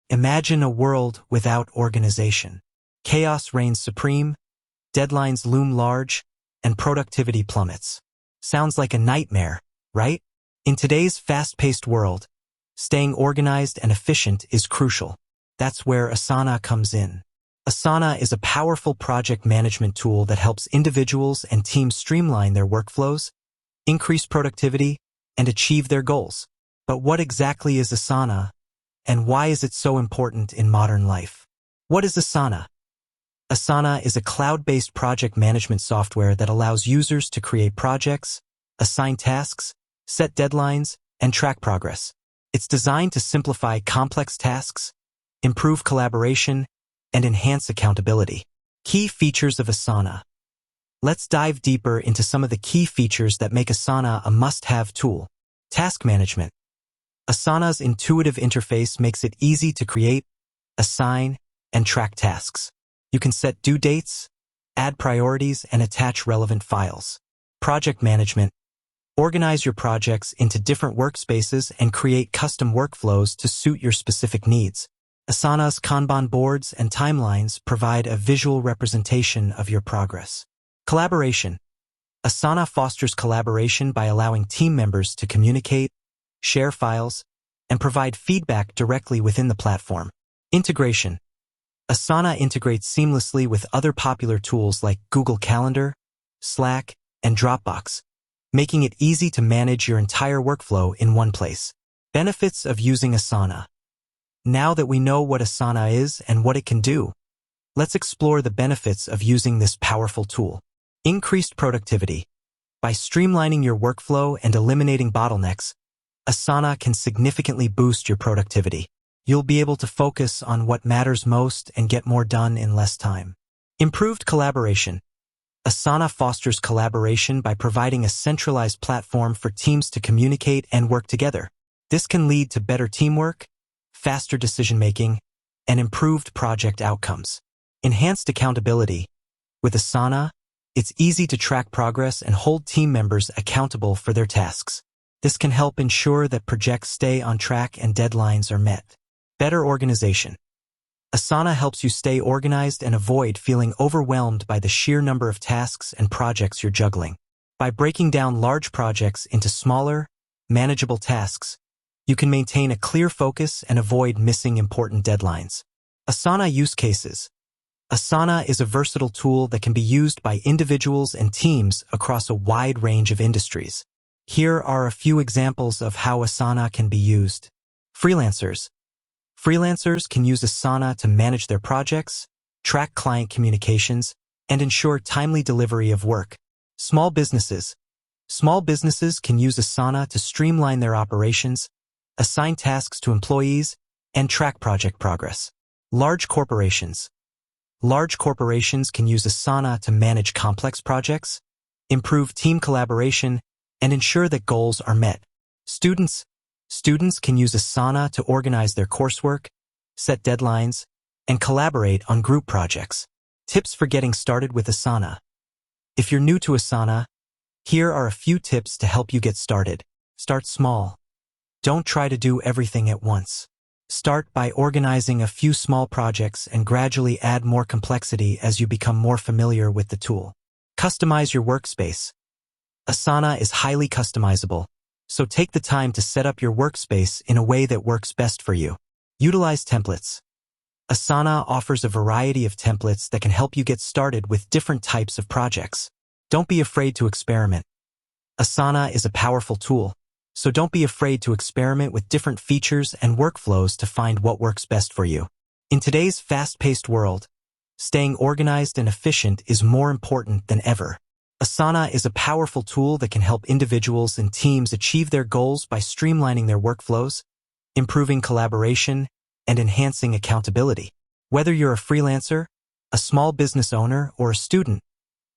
Imagine a world without organization. Chaos reigns supreme, deadlines loom large, and productivity plummets. Sounds like a nightmare, right? In today's fast-paced world, staying organized and efficient is crucial. That's where Asana comes in. Asana is a powerful project management tool that helps individuals and teams streamline their workflows, increase productivity, and achieve their goals. But what exactly is Asana, and why is it so important in modern life? What is Asana? Asana is a cloud-based project management software that allows users to create projects, assign tasks, set deadlines, and track progress. It's designed to simplify complex tasks, improve collaboration, and enhance accountability. Key features of Asana. Let's dive deeper into some of the key features that make Asana a must-have tool. Task management. Asana's intuitive interface makes it easy to create, assign, and track tasks. You can set due dates, add priorities, and attach relevant files. Project management. Organize your projects into different workspaces and create custom workflows to suit your specific needs. Asana's Kanban boards and timelines provide a visual representation of your progress. Collaboration. Asana fosters collaboration by allowing team members to communicate, share files, and provide feedback directly within the platform. Integration. Asana integrates seamlessly with other popular tools like Google Calendar, Slack, and Dropbox, making it easy to manage your entire workflow in one place. Benefits of using Asana. Now that we know what Asana is and what it can do, let's explore the benefits of using this powerful tool. Increased productivity. By streamlining your workflow and eliminating bottlenecks, Asana can significantly boost your productivity. You'll be able to focus on what matters most and get more done in less time. Improved collaboration. Asana fosters collaboration by providing a centralized platform for teams to communicate and work together. This can lead to better teamwork, faster decision-making, and improved project outcomes. Enhanced accountability. With Asana, it's easy to track progress and hold team members accountable for their tasks. This can help ensure that projects stay on track and deadlines are met. Better organization. Asana helps you stay organized and avoid feeling overwhelmed by the sheer number of tasks and projects you're juggling. By breaking down large projects into smaller, manageable tasks, you can maintain a clear focus and avoid missing important deadlines. Asana use cases. Asana is a versatile tool that can be used by individuals and teams across a wide range of industries. Here are a few examples of how Asana can be used. Freelancers. Freelancers can use Asana to manage their projects, track client communications, and ensure timely delivery of work. Small businesses. Small businesses can use Asana to streamline their operations, assign tasks to employees, and track project progress. Large corporations. Large corporations can use Asana to manage complex projects, improve team collaboration, and ensure that goals are met. Students can use Asana to organize their coursework, set deadlines, and collaborate on group projects. Tips for getting started with Asana. If you're new to Asana, here are a few tips to help you get started. Start small. Don't try to do everything at once. Start by organizing a few small projects and gradually add more complexity as you become more familiar with the tool. Customize your workspace. Asana is highly customizable, so take the time to set up your workspace in a way that works best for you. Utilize templates. Asana offers a variety of templates that can help you get started with different types of projects. Don't be afraid to experiment. Asana is a powerful tool, so don't be afraid to experiment with different features and workflows to find what works best for you. In today's fast-paced world, staying organized and efficient is more important than ever. Asana is a powerful tool that can help individuals and teams achieve their goals by streamlining their workflows, improving collaboration, and enhancing accountability. Whether you're a freelancer, a small business owner, or a student,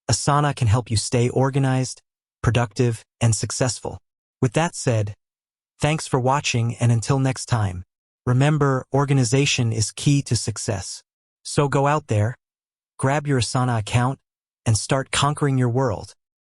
Asana can help you stay organized, productive, and successful. With that said, thanks for watching, and until next time, remember, organization is key to success. So go out there, grab your Asana account, and start conquering your world.